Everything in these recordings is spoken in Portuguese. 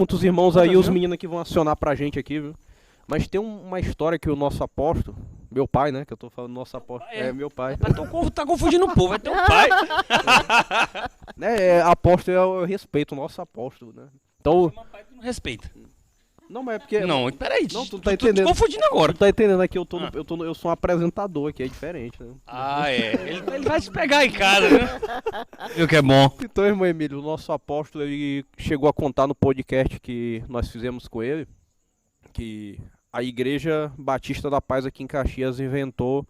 Muitos irmãos aí, os meninos que vão acionar pra gente aqui, viu? Mas tem uma história que o nosso apóstolo, meu pai, né? Que eu tô falando nosso apóstolo. É, meu pai. Tá confundindo o povo, é teu pai. Apóstolo eu respeito o nosso apóstolo, né? Então. Chama pai que não respeita. Não, mas é porque. Não, peraí. Não, tu não tu tá tá entendendo. te confundindo agora. Tu tá entendendo aqui, eu sou um apresentador aqui, é diferente, né? Ah, é. Ele vai te pegar em casa, né? Viu que é bom. Então, irmão Emílio, o nosso apóstolo, ele chegou a contar no podcast que nós fizemos com ele, que a Igreja Batista da Paz aqui em Caxias inventou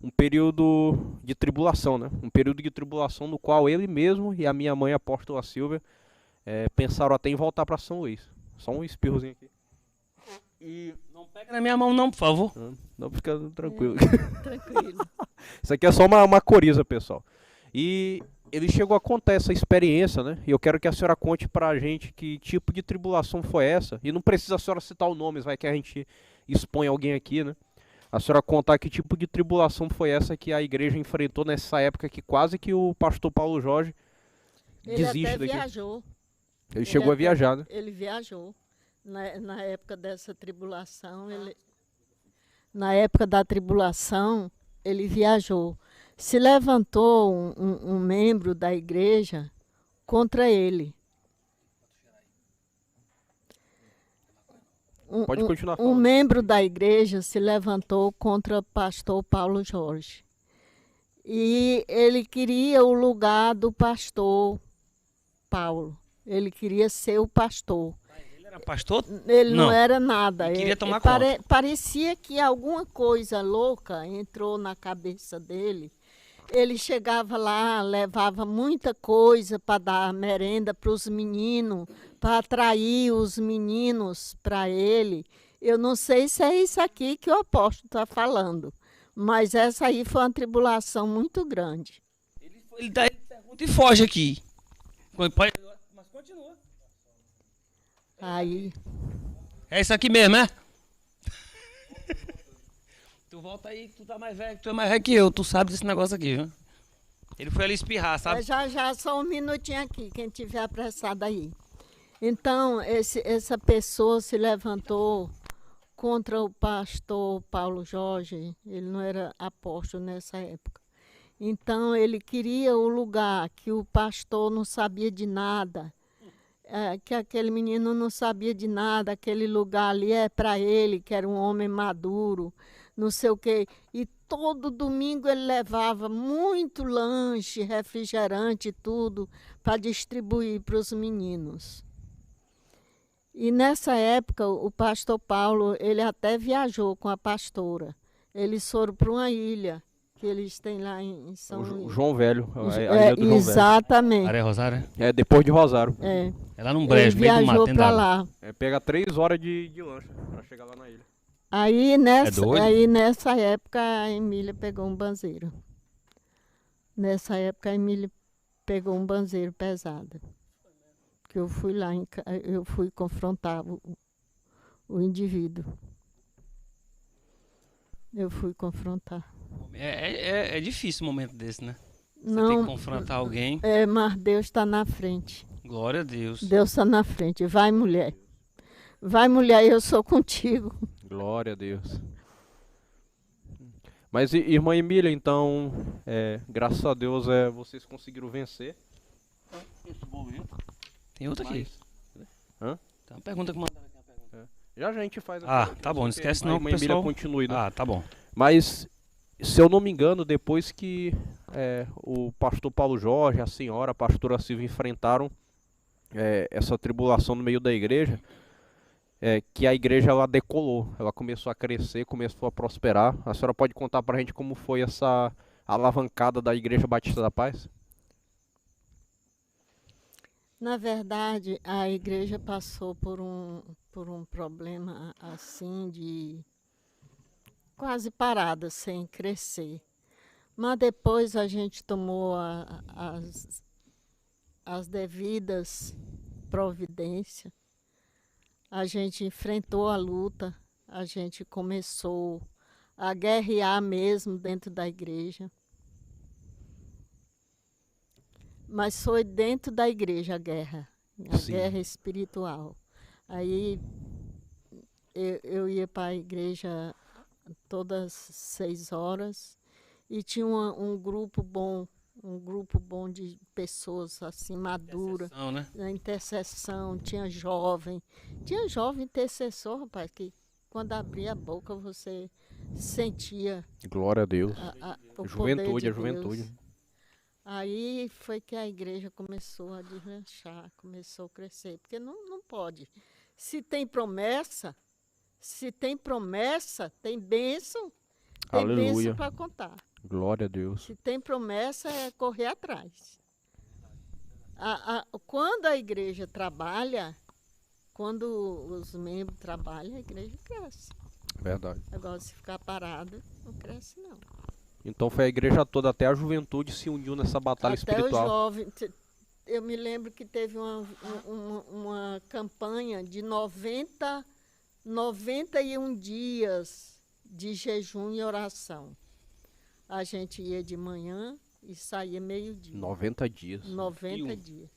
um período de tribulação, né? Um período de tribulação no qual ele mesmo e a minha mãe, a apóstola Silvia, pensaram até em voltar para São Luís. Só um espirrozinho aqui. E não pega na minha mão não, por favor. Não, fica tranquilo. Tranquilo. Isso aqui é só uma coriza, pessoal. E ele chegou a contar essa experiência, né? E eu quero que a senhora conte pra gente que tipo de tribulação foi essa. E não precisa a senhora citar o nome, vai que a gente expõe alguém aqui, né? A senhora contar que tipo de tribulação foi essa que a igreja enfrentou nessa época que quase que o pastor Paulo Jorge desiste Ele até daqui. viajou. Ele chegou a viajar, né? Ele viajou. Na época dessa tribulação, na época da tribulação, ele viajou. Se levantou um membro da igreja contra ele. Pode continuar Um falando. membro da igreja se levantou contra o pastor Paulo Jorge. E ele queria o lugar do pastor Paulo. Ele queria ser o pastor. Ele era pastor? Ele não era nada. Ele queria tomar conta. Parecia que alguma coisa louca entrou na cabeça dele. Ele chegava lá, levava muita coisa para dar merenda para os meninos, para atrair os meninos para ele. Eu não sei se é isso aqui que o apóstolo está falando, mas essa aí foi uma tribulação muito grande. Ele pergunta e foge aqui. Mas continua. Aí, É isso aqui mesmo, é? Tu volta aí, tu tá mais velho, tu é mais velho que eu, tu sabe desse negócio aqui, viu? Ele foi ali espirrar, sabe? já, só um minutinho aqui, quem tiver apressado aí. Então, essa pessoa se levantou contra o pastor Paulo Jorge, ele não era apóstolo nessa época. Então, ele queria o lugar que o pastor não sabia de nada, que aquele menino não sabia de nada, aquele lugar ali é para ele, que era um homem maduro, não sei o quê. E todo domingo ele levava muito lanche, refrigerante, tudo, para distribuir para os meninos. E nessa época, o pastor Paulo, ele até viajou com a pastora. Eles foram para uma ilha que eles têm lá em São Luís. O João Velho, a ilha do João exatamente. Areia Rosário? Velho. É depois de Rosário. É. É lá num Ele brejo, meio do mato, viajou dentro para d'água. lá. Pega 3 horas de lancha pra chegar lá na ilha. Aí doido? nessa época a Emília pegou um banzeiro. Nessa época a Emília pegou um banzeiro pesado. Que eu fui lá, eu fui confrontar o indivíduo. Eu fui confrontar. É difícil um momento desse, né? Você tem Não, que confrontar alguém. mas Deus está na frente. Glória a Deus. Deus está na frente. Vai, mulher. Vai, mulher, eu sou contigo. Glória a Deus. Mas, irmã Emília, então, graças a Deus, vocês conseguiram vencer esse momento. Tem outra aqui. Hã? Tem uma pergunta que mandaram aqui. Já a gente faz. Tá bom, não esquece não, a irmã Emília pessoal. continue, né? Tá bom. Mas, se eu não me engano, depois que o pastor Paulo Jorge, a senhora, a pastora Silvia enfrentaram essa tribulação no meio da igreja, que a igreja ela decolou, ela começou a crescer, começou a prosperar. A senhora pode contar pra gente como foi essa alavancada da Igreja Batista da Paz? Na verdade, a igreja passou por um problema assim de quase parada, sem crescer. Mas depois a gente tomou as devidas providências. A gente enfrentou a luta, a gente começou a guerrear mesmo dentro da igreja. Mas foi dentro da igreja a guerra Sim. guerra espiritual. Aí eu ia para a igreja todas 6 horas e tinha um grupo bom de pessoas assim maduras, Intercessão, né? na intercessão, tinha jovem intercessor, rapaz, que quando abria a boca você sentia Glória a Deus. o Juventude, poder de a juventude. Deus. Aí foi que a igreja começou a deslanchar, começou a crescer, porque não pode. Se tem promessa, tem bênção, tem Aleluia. bênção para contar. Glória a Deus. Se tem promessa, é correr atrás. Quando a igreja trabalha, quando os membros trabalham, a igreja cresce. Verdade. Agora, se ficar parado, não cresce, não. Então foi a igreja toda, até a juventude se uniu nessa batalha Até espiritual. os jovens. Eu me lembro que teve uma campanha de 91 dias de jejum e oração. A gente ia de manhã e saía meio-dia. 90 dias. 90 dias.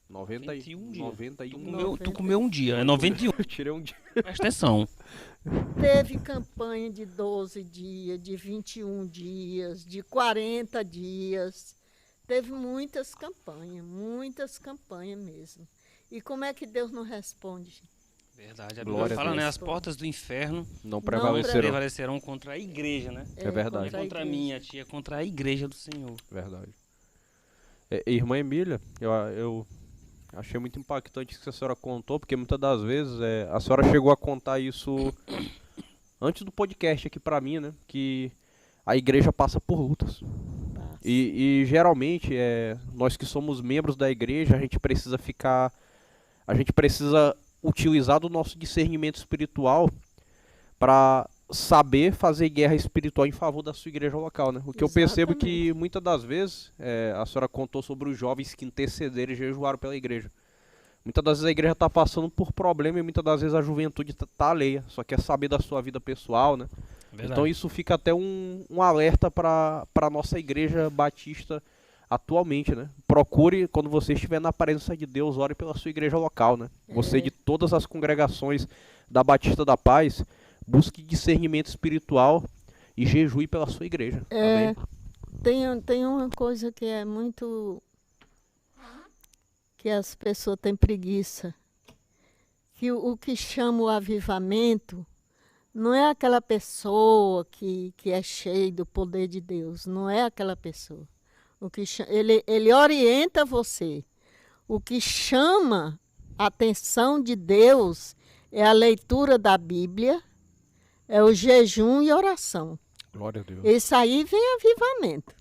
91 dias. 91. Tu comeu um dia, é 91. Eu tirei um dia. Presta atenção. Teve campanha de 12 dias, de 21 dias, de 40 dias. Teve muitas campanhas mesmo. E como é que Deus não responde? Verdade, a Glória Bíblia a fala, né? Deus. As portas do inferno Não prevaleceram. prevalecerão contra a igreja, né? É verdade. contra a Contra a igreja. minha tia, contra a igreja do Senhor. Verdade. Irmã Emília, eu achei muito impactante isso que a senhora contou, porque muitas das vezes a senhora chegou a contar isso antes do podcast aqui pra mim, né? Que a igreja passa por lutas. Passa. E geralmente, nós que somos membros da igreja, a gente precisa utilizar do nosso discernimento espiritual para saber fazer guerra espiritual em favor da sua igreja local, né? O que eu percebo que muitas das vezes, a senhora contou sobre os jovens que intercederam e jejuaram pela igreja. Muitas das vezes a igreja está passando por problema e muitas das vezes a juventude tá alheia, só quer saber da sua vida pessoal, né? Verdade. Então isso fica até um alerta para a nossa igreja batista atualmente, né? Procure, quando você estiver na presença de Deus, ore pela sua igreja local, né? Você de todas as congregações da Batista da Paz, busque discernimento espiritual e jejue pela sua igreja. Amém? Tem uma coisa que é muito... que as pessoas têm preguiça. Que o que chama o avivamento não é aquela pessoa que é cheia do poder de Deus. Não é aquela pessoa. Ele orienta você. O que chama a atenção de Deus é a leitura da Bíblia, é o jejum e oração. Glória a Deus. Isso aí vem avivamento.